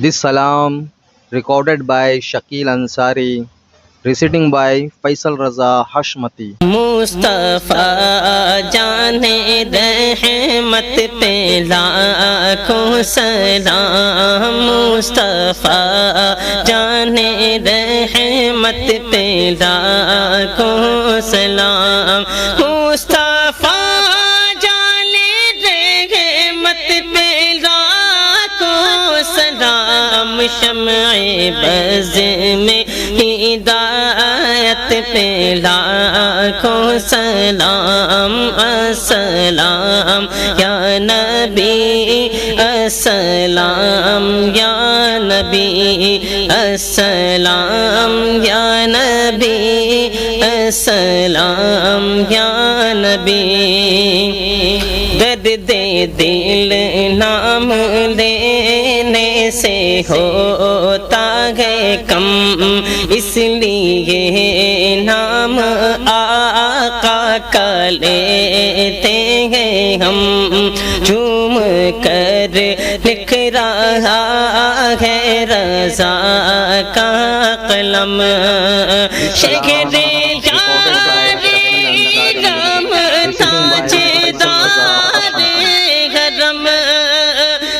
This salam recorded by Shakil Ansari, reciting by Faisal Raza Hashmati. مصطفیٰ جان رحمت پہ لاکھوں سلام، مصطفیٰ جان رحمت پہ لاکھوں سلام، مصطفیٰ جان رحمت پہ لاکھوں سلام، شمع بز میں ہدایت پہ لاکھوں سلام، السلام یا نبی، السلام یا نبی، السلام یا نبی، السلام یا نبی۔ درد دل نام لینے سے ہوتا ہے کم، اس لیے نام آقا کا لیتے ہیں ہم، جھوم کر لکھ رہا ہے رضا کا قلم، شکر رام تاجدار حرم،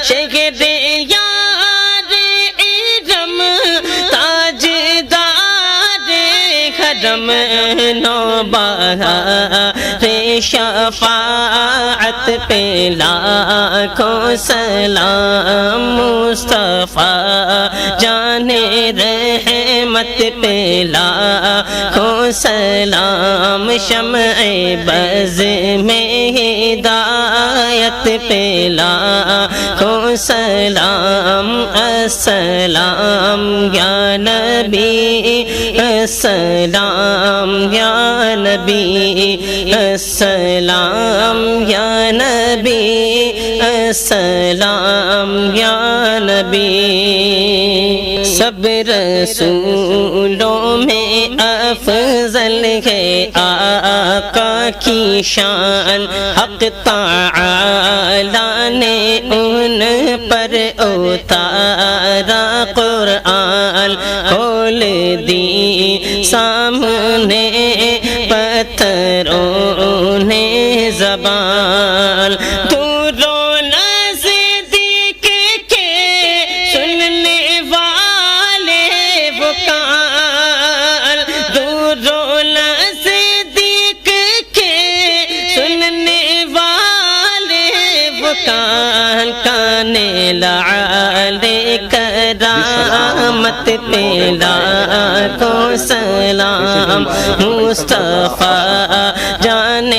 شکر یار ارم تاجدار حرم، نوبہار شفاعت پہ لاکھوں سلام، مصطفیٰ جان رحمت پہ لاکھوں سلام، شمع بز میں ہدایت پہ لاکھوں سلام، السلام یا نبی، السلام یا نبی، السلام یا نبی، السلام یا نبی۔ سب رسولوں میں افضل ہے آقا کی شان، حق تعالی نے ان پر اتارا قرآن، کھول دی سامنے پتھروں نے زبان، دوروں نزدیک کے سننے والے وہ کان، دوروں نزدیک کے سننے والے وہ کان، کان لعل کرامت پہ لاکھوں سلام، مصطفیٰ جان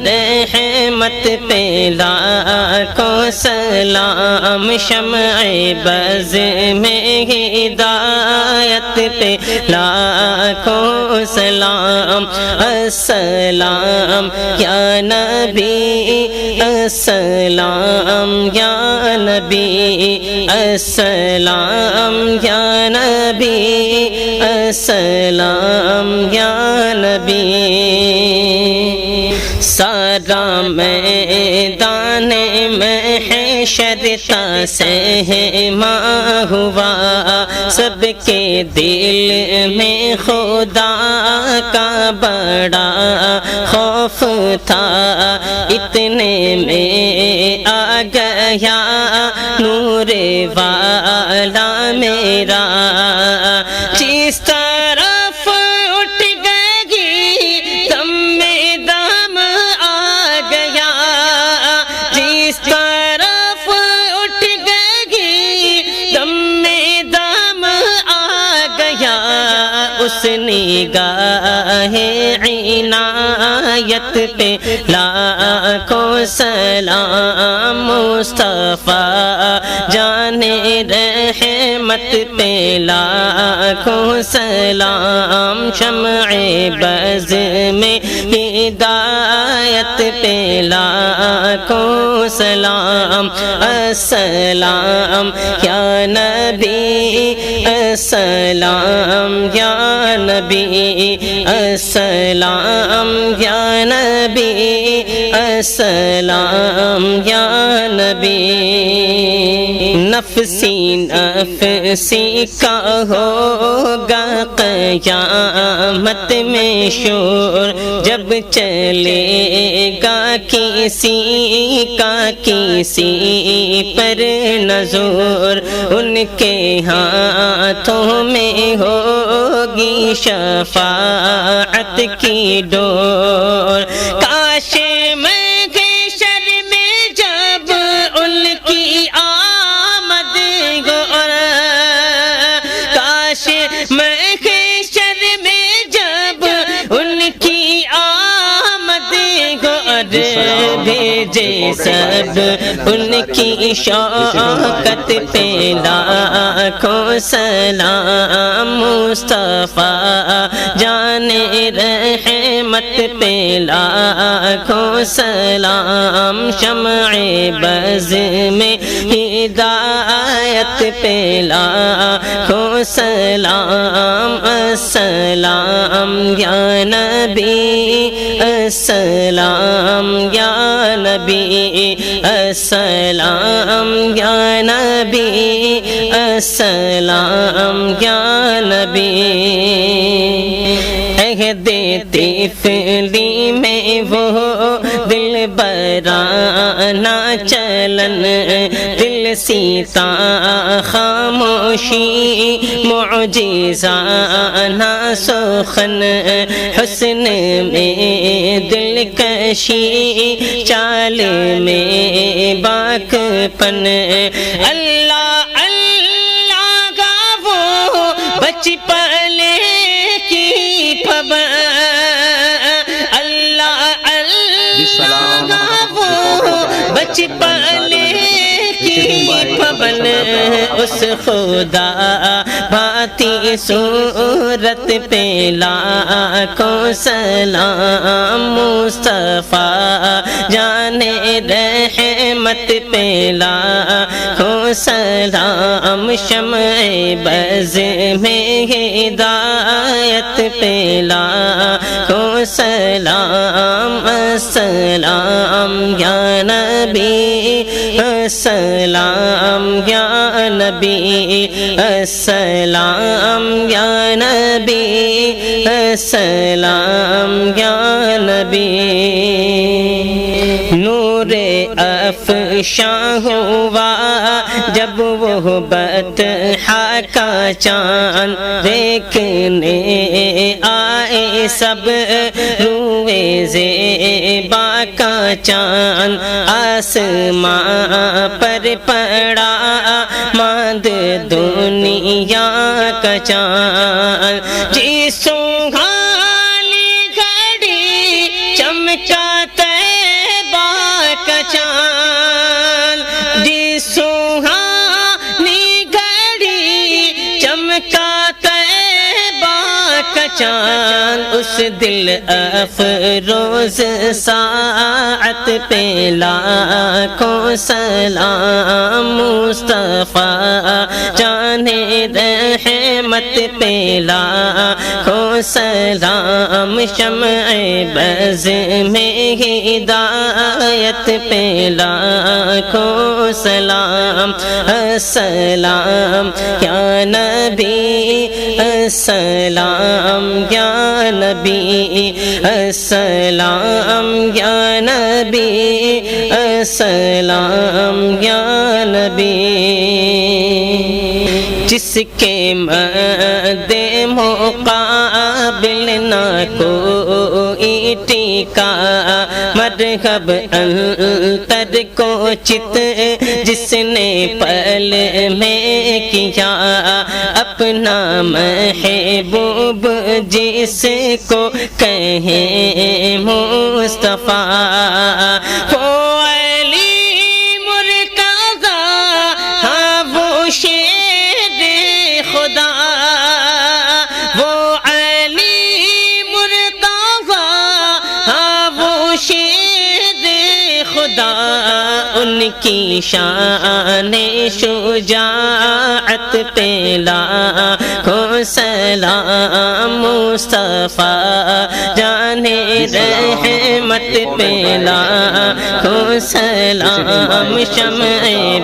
رحمت پہ لاکھوں سلام، شمع بز میں ہدایت پہ لاکھوں سلام، السلام یا نبی، السلام یا نبی، السلام یا نبی، السلام یا نبی۔ سارا میدان محشر تسہما ہوا، سب کے دل میں خدا کا بڑا خوف تھا، اتنے میں آ گیا نور والا میرا، جس طرف اٹھ گئی دم میں دم آ گیا، جس طرف اٹھ گئی دم میں دم آ گیا، اس نگاہ عنایت پہ لاکھوں سلام، مصطفیٰ جان رحمت پہ لاکھوں سلام، شمع بز میں ہدایت پہ لاکھوں سلام، السلام یا نبی، السلام یا نبی، السلام یا نبی، السلام یا نبی۔ نفسی نفسی کا ہوگا قیامت میں شور، جب چلے گا کسی کا کسی پر نظور، ان کے ہاتھوں میں ہوگی شفاعت کی ڈور۔ کاش محشر میں جب ان کی آمد ہو، کاش محشر میں جب ان کی آمد ہو، بھیجے سب ان کی شوکت پہ لاکھوں سلام، مصطفیٰ جان رحمت پہ لاکھوں سلام، شمع بز میں ہدایت پہ لاکھوں سلام، السلام یا نبی، السلام یا نبی، السلام یا نبی، السلام یا نبی۔ عہد طفلی میں وہ دل برانہ چلن، دل سیتا خاموشی معجزانہ سخن، حسن میں دل کشی چال میں باک پن، اللہ اللہ کا وہ بچ پلے کی پابند، اللہ اللہ کا وہ بچ پلے کی پابند، اس خدا بھاتی صورت پہ لاکھوں سلام، مصطفیٰ جان رحمت پہ لاکھوں سلام، شمع بز میں ہدایت پہ لاکھوں سلام، السلام یا نبی، السلام یا نبی، السلام یا نبی، السلام یا نبی۔ نور افشاں ہوا جب وہ بطحا کا چاند، دیکھنے آئے سب روئے زیبا کا چاند، آسماں پر پڑا ماند دنیا کا چاند، جی سوہانی گھڑی چمکا طیبہ کا چاند، جی سوہانی گھڑی چمکا طیبہ کا چاند، اس دل افروز ساعت پہ لاکھوں سلام، مصطفیٰ جان رحمت پہ لاکھوں سلام، شمع بز میں ہدایت پہ لاکھوں سلام، السلام یا نبی، السلام یا نبی، السلام یا نبی، السلام یا نبی۔ جس کے مد مقابل نہ کوئی ٹیکا، مرحب انتر کو چت جس نے پل میں کیا، اپنا محبوب جس کو کہیں مصطفیٰ، وہ علی مرتضیٰ، ہاں وہ شیر خدا، وہ علی مرتضیٰ، ہاں وہ شیر خدا، ان کی شان شجاعت پہ لاکھوں سلام مصطفیٰ جان رحمت پہ لاکھوں سلام شمع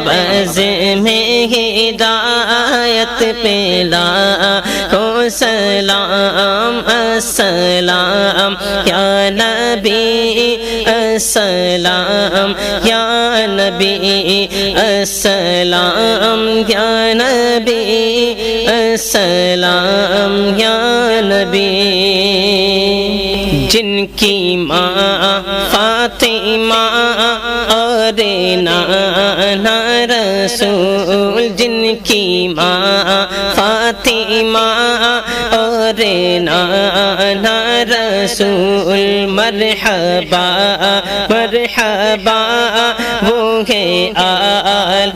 بز میں ہدایت پہ لاکھوں سلام السلام یا نبی السلام یا نبی السلام یا نبی السلام یا نبی جن کی ماں فاطمہ اور نانا رسول جن کی ماں فاطمہ اور نانا رسول مرحبا مرحبا وہ ہے آل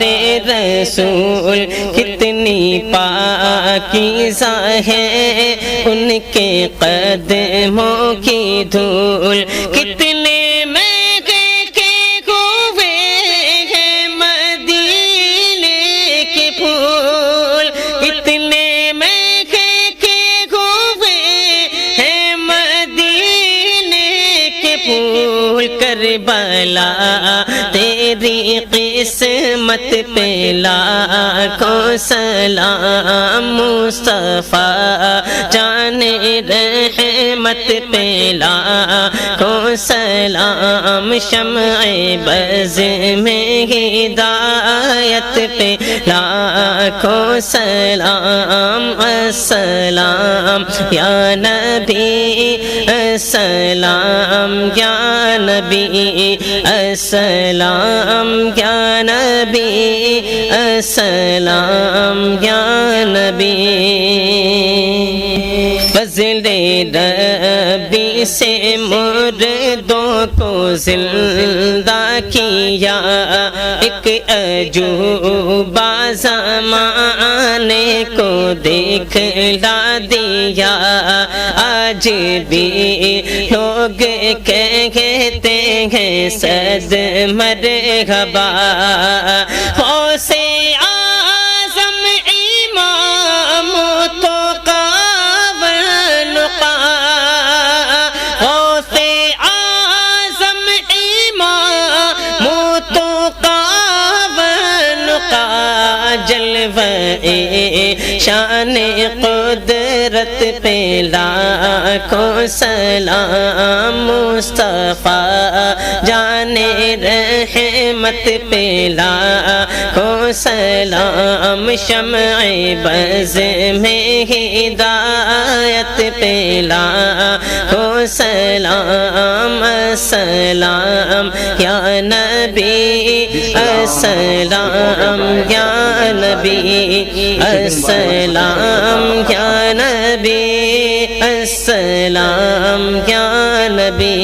رسول کتنی پاکیزہ ہے ان کے قدموں کی دھول کتنے کربلا تیری قسمت پہ لاکھوں سلام مصطفیٰ جان رحمت پہ لاکھوں سلام شمع بز میں ہدایت پہ لاکھوں سلام السلام یا نبی السلام یا نبی السلام یا نبی السلام یا نبی فضل ربی سے مردوں کو زندہ کیا ایک عجوبہ زمانے کو دکھلا دیا آج بھی لوگ کہتے ہیں صد مرحبا غوث اعظم امام تو قابلقا غوث اعظم امام تو قابلقا جلوہ شان قدرت پہ لاکھوں سلام مصطفیٰ جان رحمت پہ لاکھوں سلام شمع بز میں ہدایت پہ لاکھوں سلام السلام یا نبی السلام یا نبی السلام یا نبی السلام یا نبی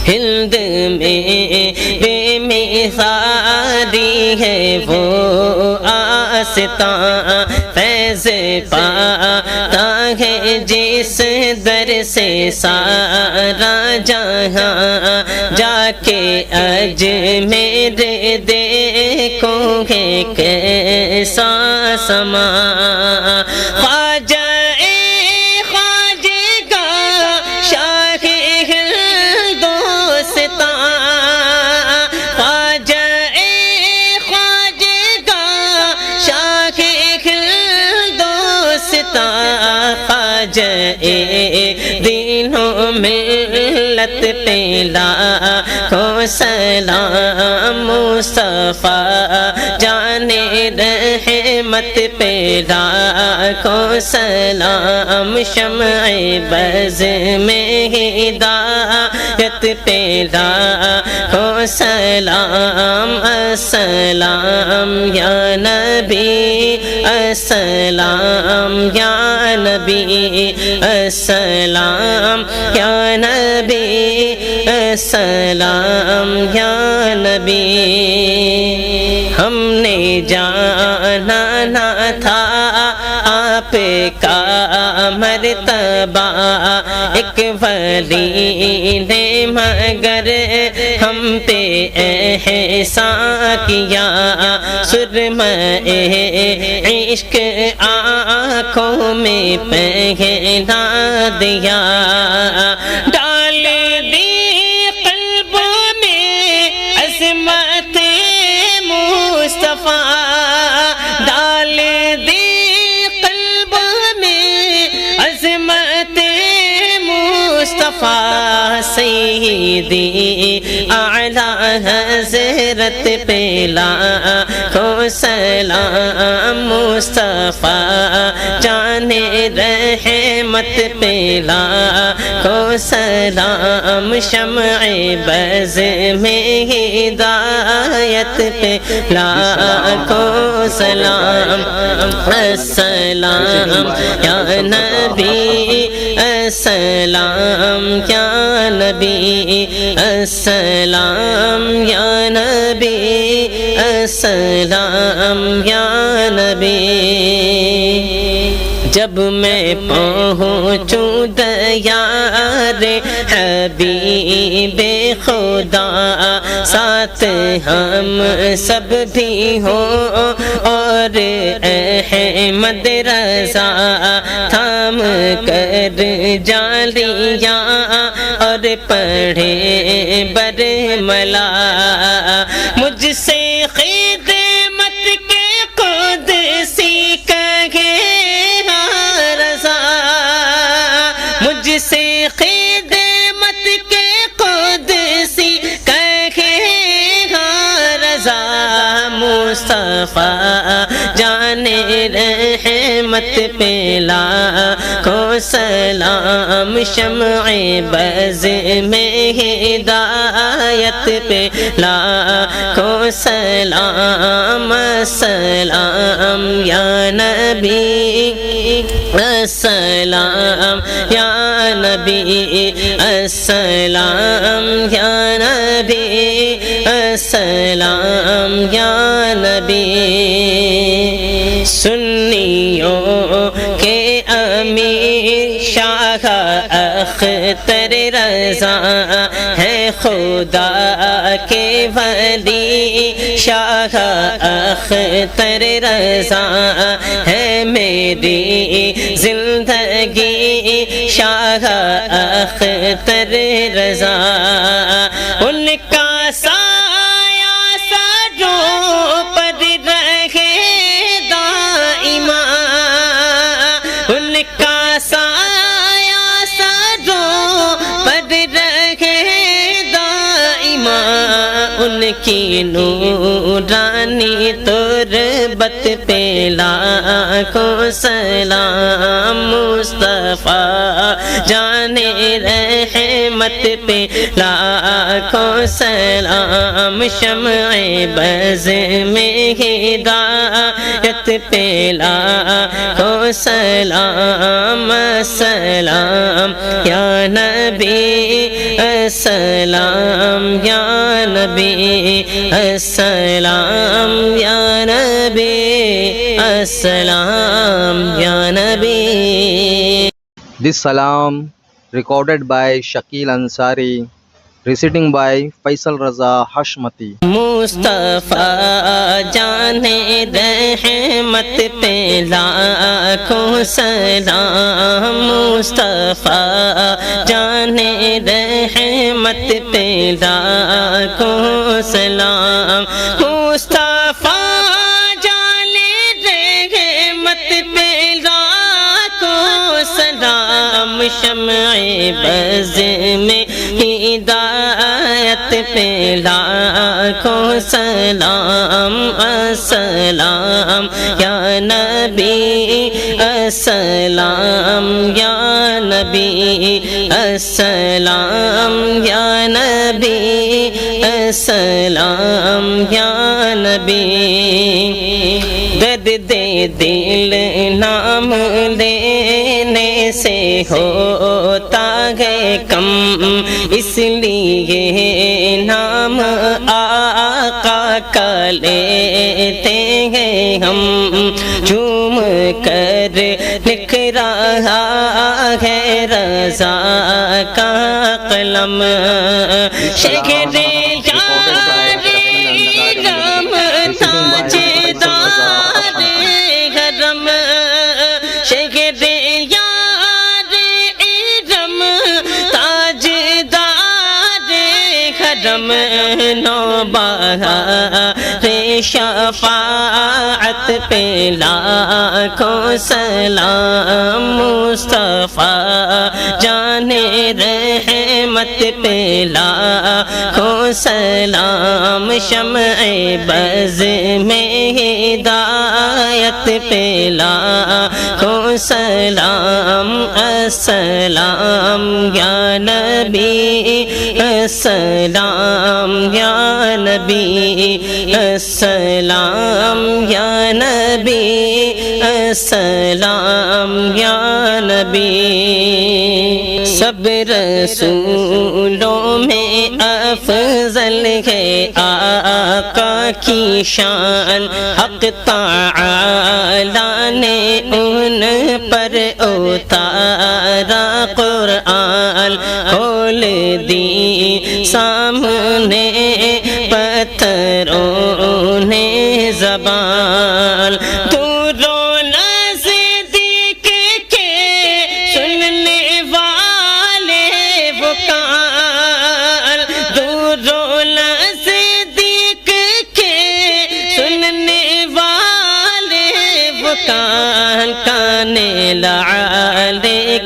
ہند میں بے مثالی ہے وہ آستاں فیض پاتا ہے جس در سے سارا جہاں جا کے اجمیر دیکھو گے کیسا سما خواجہ دینوں ملت پہ لاکھوں سلام مصطفیٰ جان رحمت پہ لاکھوں سلام شمع بز میں ہدایت پہ لاکھوں سلام السلام یا نبی السلام یا نبی السلام یا نبی السلام یا نبی ہم نے جانا نہ تھا آپ کا مرتبہ ایک ولی نے مگر ہم پہ احسان کیا، سرمہ عشق آنکھوں میں پہنا دیا، ڈال دی قلبوں میں عظمت مصطفیٰ، ڈال دی قلبوں میں عظمت مصطفیٰ، سیدی اعلیٰ حضرت پہ لاکھوں سلام، مصطفیٰ جان رحمت پہ لاکھوں سلام، شمع بز میں ہدایت پہ لاکھوں سلام، السلام یا نبی، السلام یا نبی، السلام یا نبی، السلام یا نبی۔ جب میں پہنچوں دیار حبیب خدا، ساتھ ہم سب بھی ہوں اور احمد رضا تھام کر جالیاں اور پڑھے برملا، مجھ سے خدمت کے قدسی کہے رضا، مجھ سے خدمت کے قدسی کہے رضا، مصطفیٰ جان رحمت پہ لاکھوں سلام، شمع بز میں ہدایت پہ لاکھوں سلام، السلام یا نبی، السلام یا نبی، السلام یا نبی، السلام یا نبی۔ سنیوں کے امیر شاہ اختر رضا ہے، خدا کے ولی شاہ اختر رضا ہے، میری زندگی شاہ اختر رضا، ان کا سایہ سروں پر رہے دائما، ان کا سایہ سروں پر رہے دائما، ان کی نورانی تربت پہ لاکھوں سلام، مصطفیٰ جان رحمت پہ لاکھوں سلام، شمع بز میں ہدایت پہ لاکھوں سلام، السلام یا نبی، السلام یا نبی، السلام یا نبی، السلام یا نبی۔ This salam recorded by Shakil Ansari, reciting by Faisal Raza Hashmati. مصطفیٰ جان رحمت پہ لاکھوں سلام، مصطفیٰ جان رحمت پہ لاکھوں سلام، مصطفیٰ جان رحمت پہ لاکھوں سلام، شمع بز میں ہدایت پہ لاکھوں سلام، السلام یا نبی، السلام یا نبی، السلام یا نبی، السلام یا نبی۔ درد دل نام لینے سے ہوتا ہے کم، اس لیے نام آقا کا لیتے ہیں ہم، جھوم کر لکھ رہا ہے رضا کا قلم، شکر نوبہار شفاعت پہ لاکھوں سلام، مصطفیٰ جان رحمت پہ لاکھوں سلام، شمع بز میں ہدایت پہ لاکھوں سلام، السلام یا نبی السلام یا نبی السلام یا نبی السلام یا نبی۔ سب رسولوں میں افضل ہے آقا کی شان، حق تعالی نے ان پر اتارا قرآن، کھول دی سامنے پتھروں نے زبان،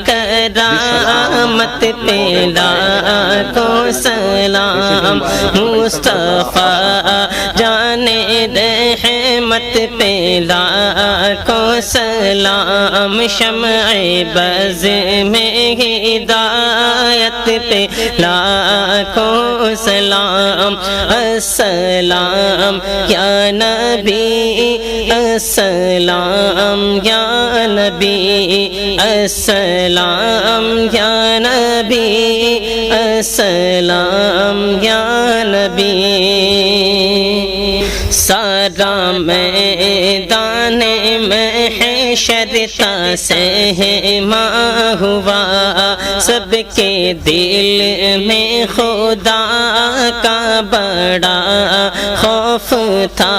کرامت پہ لاکھوں سلام، مصطفیٰ جان رحمت پہ لاکھوں سلام، شمع بز میں ہدایت پہ لاکھوں سلام، السلام یا نبی السلام یا نبی السلام یا نبی السلام یا نبی۔ سارا میدان محشر تاسہما ہوا، سب کے دل میں خدا کا بڑا خوف تھا،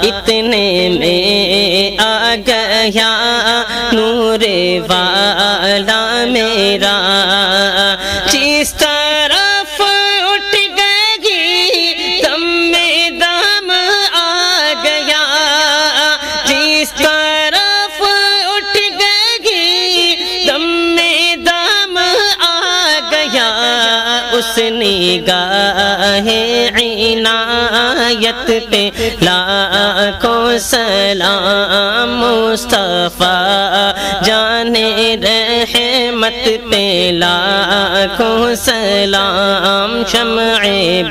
اتنے میں آ گیا نور والا میرا، جس طرف اٹھ گئی دم میں دم آ گیا، جس طرف اٹھ گئی دم میں دم آ گیا، اس نگاہ عنایت پہ لاکھوں سلام، مصطفیٰ جان رحمت پہ لاکھوں سلام، شمع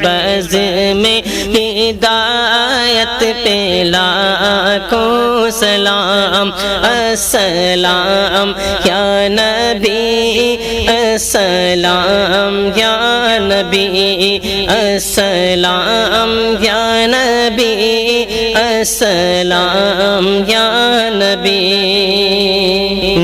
بز میں ہدایت پہ لاکھوں سلام، السلام یا نبی السلام یا نبی السلام یا نبی السلام یا نبی۔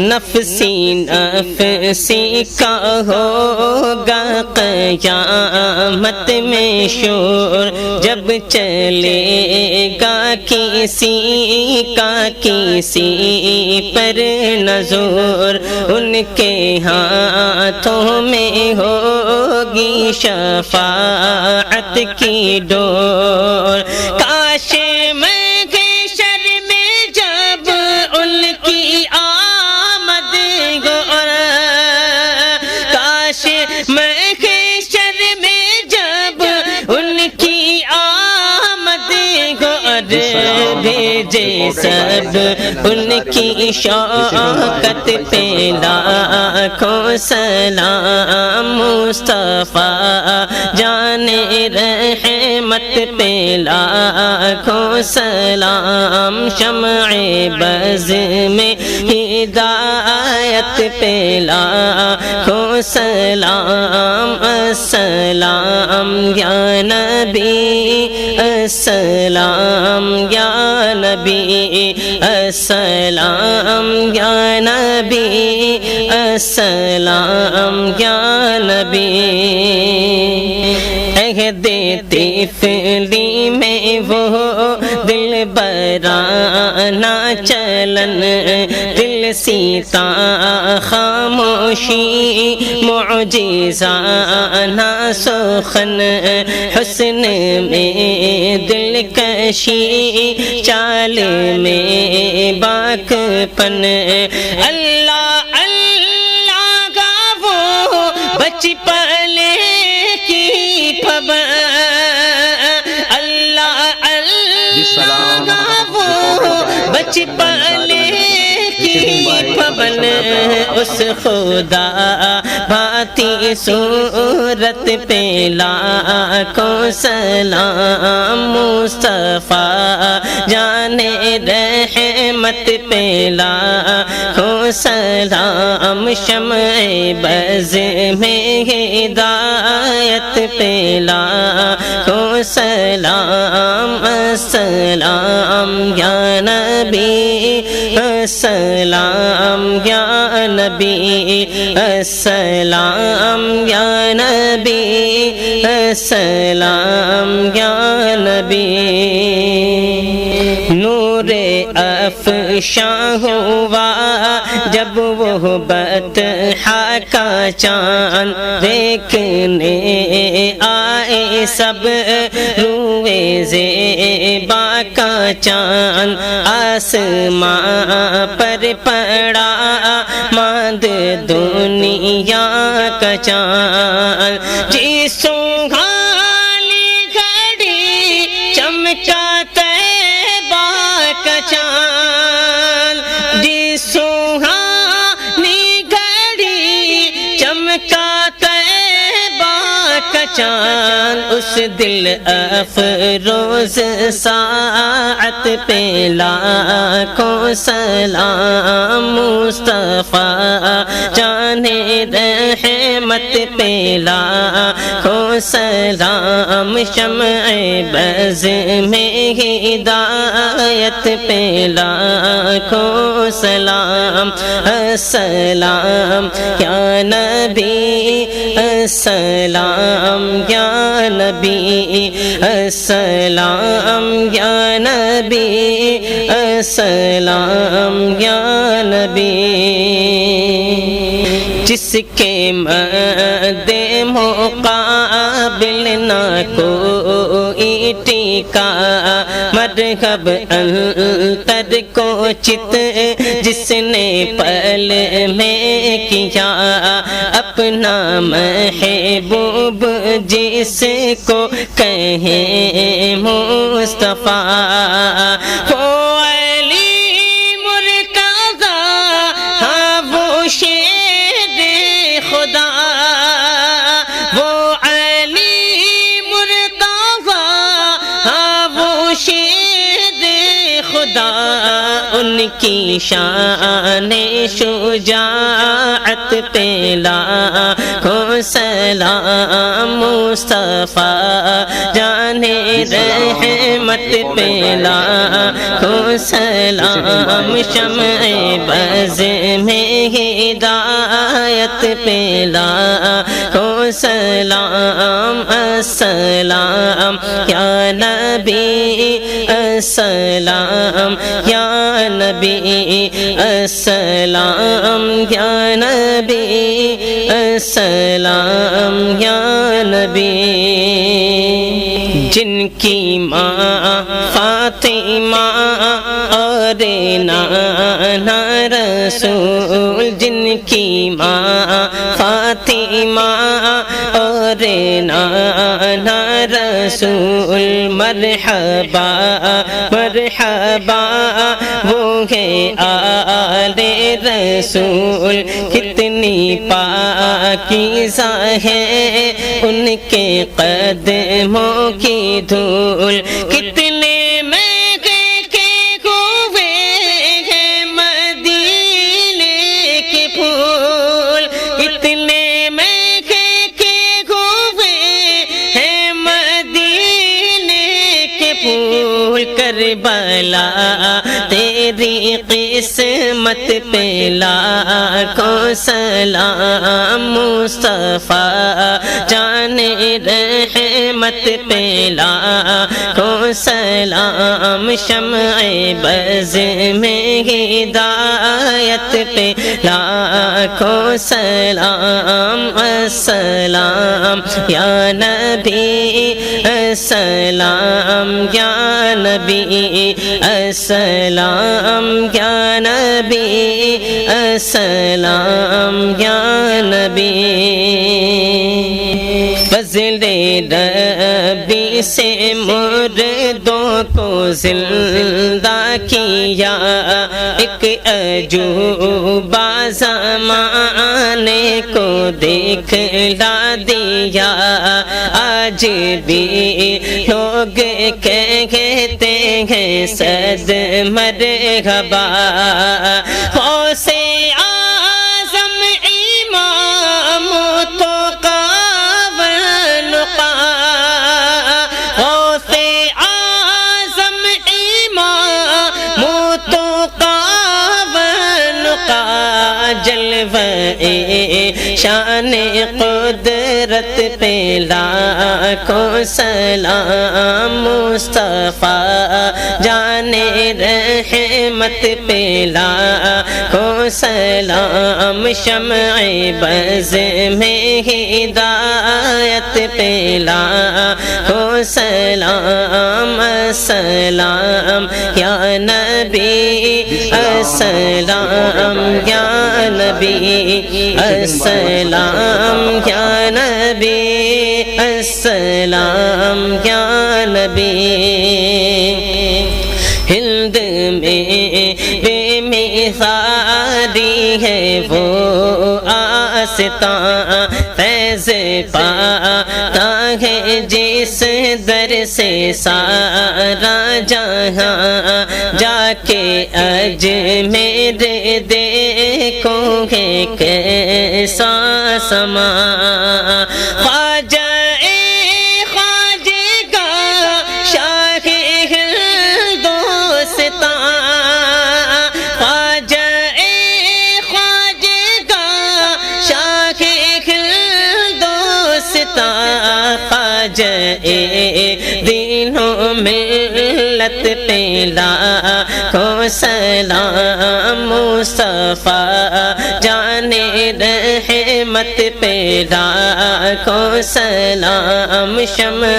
نفسی نفسی کا ہوگا قیامت میں شور، جب چلے گا کسی کا کسی پر نظور، ان کے ہاتھوں میں ہوگی شفاعت کی ڈور، کاش محشر میں جب ان کی آمد ہو، کاش محشر میں جب ان کی آمد ہو، بھیجے سب ان کی شوکت پہ لاکھوں سلام، مصطفیٰ جان رحمت پہ لاکھوں سلام، شمع بز میں ہدایت پہ لاکھوں سلام، السلام یا نبی السلام یا نبی السلام یا نبی السلام یا نبی۔ عہد طفلی میں وہ دل برانہ چلن، دل سیتا خاموشی معجزہ نہ سخن حسن میں دلکشی چال میں باک پن اللہ اللہ کا وہ بچ پلے کی اللہ اللہ کا وہ بچ پلے کی پبن اس خدا بھاتی صورت پہ لاکھوں سلام مصطفیٰ جان رحمت پہ لاکھوں سلام شمع بز میں ہدایت پہ لاکھوں سلام السلام یا نبی السلام یا نبی السلام یا نبی السلام یا نبی نور افشاں ہوا جب وہ بطحا کا چاند دیکھنے آئے سب روئے زیبا کا چاند آسماں پر پڑا ماند دنیا کا چاند جی سنگھالی گھڑی چمکا طیبہ کا چاند جی سنگھالی گھڑی چمکا طیبہ کا چاند اس دل افروز ساعت پہ لاکھوں سلام مصطفیٰ جان رحمت پہ لاکھوں سلام شمع بز میں ہدایت پہ لاکھوں سلام السلام یا نبی السلام یا نبی السلام یا نبی السلام یا نبی جس کے مد مقابل نہ کوئی ٹیکا مرحب انتر کو چت جس نے پل میں کیا اپنا محبوب جس کو کہیں مصطفیٰ وہ علی مرتضی ہاں وہ شیر خدا وہ علی مرتضی ہاں وہ شیر خدا ان کی شان شجاعت پہ لاکھوں سلام مصطفیٰ جان رحمت پہ لاکھوں سلام شمع بز میں ہدایت پہ لاکھوں سلام السلام یا نبی السلام یا نبی السلام یا نبی السلام یا نبی جن کی ماں فاطمہ اور نانا رسول جن کی ماں فاطمہ اور نانا رسول مرحبا مرحبا وہ ہے آل رسول کتنی پاکیزہ ہے ان کے قدموں کی دھول کتنے مہنگے کے ہوئے ہیں مدینے کے پھول کتنے مہنگے کے ہوئے ہیں مدینے کے پھول کربلا تیری قسمت پہ لاکھوں سلام مصطفیٰ جان رحمت پہ لاکھوں سلام شمع بز میں ہدایت پہ لاکھوں سلام السلام یا نبی السلام یا نبی السلام یا نبی السلام یا نبی فضل ربی سے مردوں کو زندہ کیا ایک عجوبہ زمانے کو دکھلا دیا آج بھی لوگ کہتے ہیں صد مرحبا غوث اعظم امام تو قاونقا غوث اعظم امام تو قاونقا جلوہ شان قدرت پہ لاکھوں سلام مصطفیٰ جان رحمت پہ لاکھوں سلام شمع بز میں ہدایت پہ لاکھوں سلام السلام یا نبی السلام یا نبی السلام یا نبی السلام یا نبی ہند میں بے مثالی ہے وہ آستاں فیض پاتا ہے جس در سے سارا جہاں جا کے اجمیر دیکھو گے کیسا سما خواجہ دینوں ملت پہ لاکھوں سلام مصطفیٰ جان رحمت پہ لاکھوں سلام شمع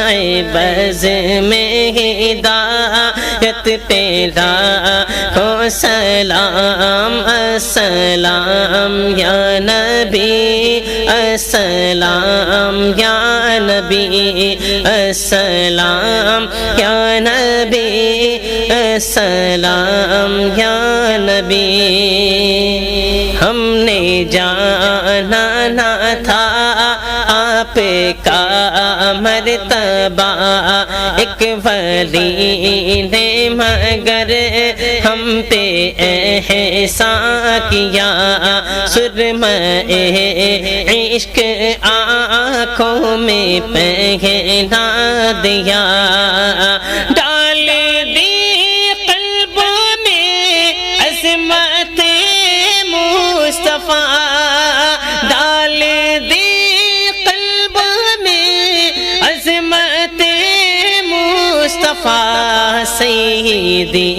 بز میں ہدایت پہ لاکھوں سلام السلام یا نبی السلام یا نبی السلام یا نبی السلام یا نبی ہم نے جانا نہ تھا آپ کا مرتبہ ایک ولی نے مگر ہم پہ احسان کیا سرمہ عشق آنکھوں میں پہنا دیا ڈال دی قلبوں میں عظمت مصطفیٰ ڈال دی قلبوں میں عظمت مصطفیٰ سیدی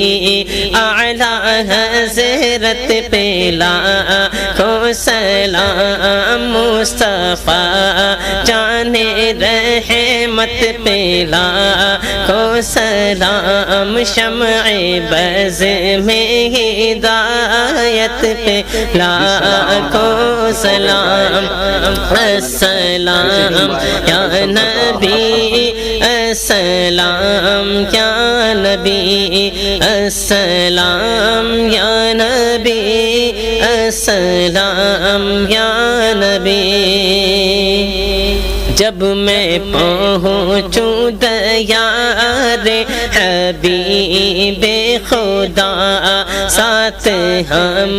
اعلیٰ حضرت پہ لاکھوں سلام مصطفیٰ جان رحمت پہ لاکھوں سلام شمع بز میں ہدایت پہ لاکھوں سلام السلام یا نبی السلام یا نبی السلام یا نبی السلام یا نبی جب میں پہنچوں دیار حبیب خدا ساتھ ہم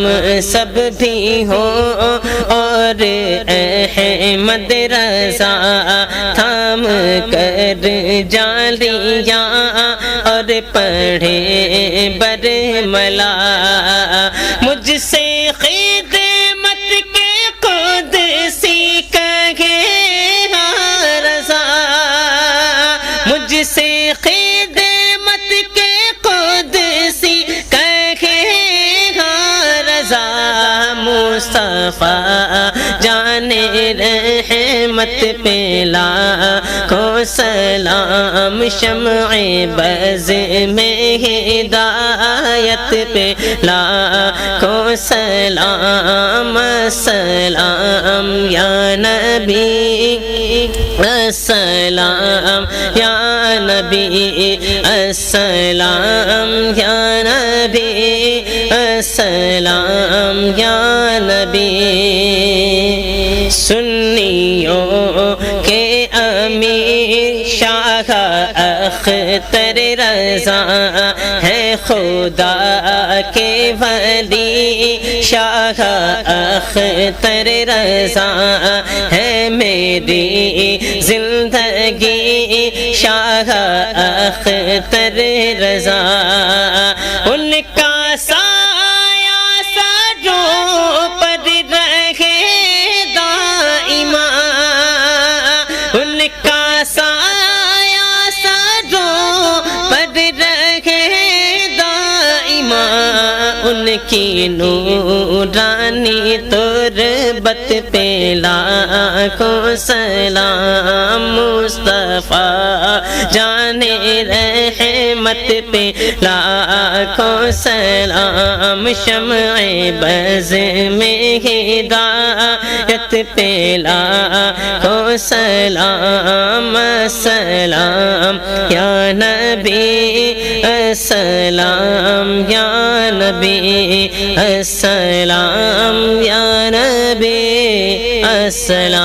سب بھی ہوں اور احمد رضا تھام کر جالیاں اور پڑھے برملا مجھ سے خدمت کے قدسی کہے رضا مجھ سے خدمت مصطفیٰ جان رحمت پہ لاکھوں سلام، شمع بز میں ہدایت پہ لاکھوں سلام، السلام یا نبی، السلام یا نبی، السلام یا نبی، السلام یا نبی۔ سنیوں کے امیر شاہ اختر رضا ہے، خدا کے ولی شاہ اختر رضا ہے، میری زندگی شاہ اختر رضا، ان کا سایہ سروں پر رہے دائما، ان کا سایہ سروں پر رہے دائما، ان کی نورانی تربت پہ لاکھوں سلام، مصطفیٰ جان رحمت پہ لاکھوں سلام، شمع بز میں ہدایت پہ لاکھوں سلام، السلام یا نبی، السلام یا نبی، السلام یا نبی، السلام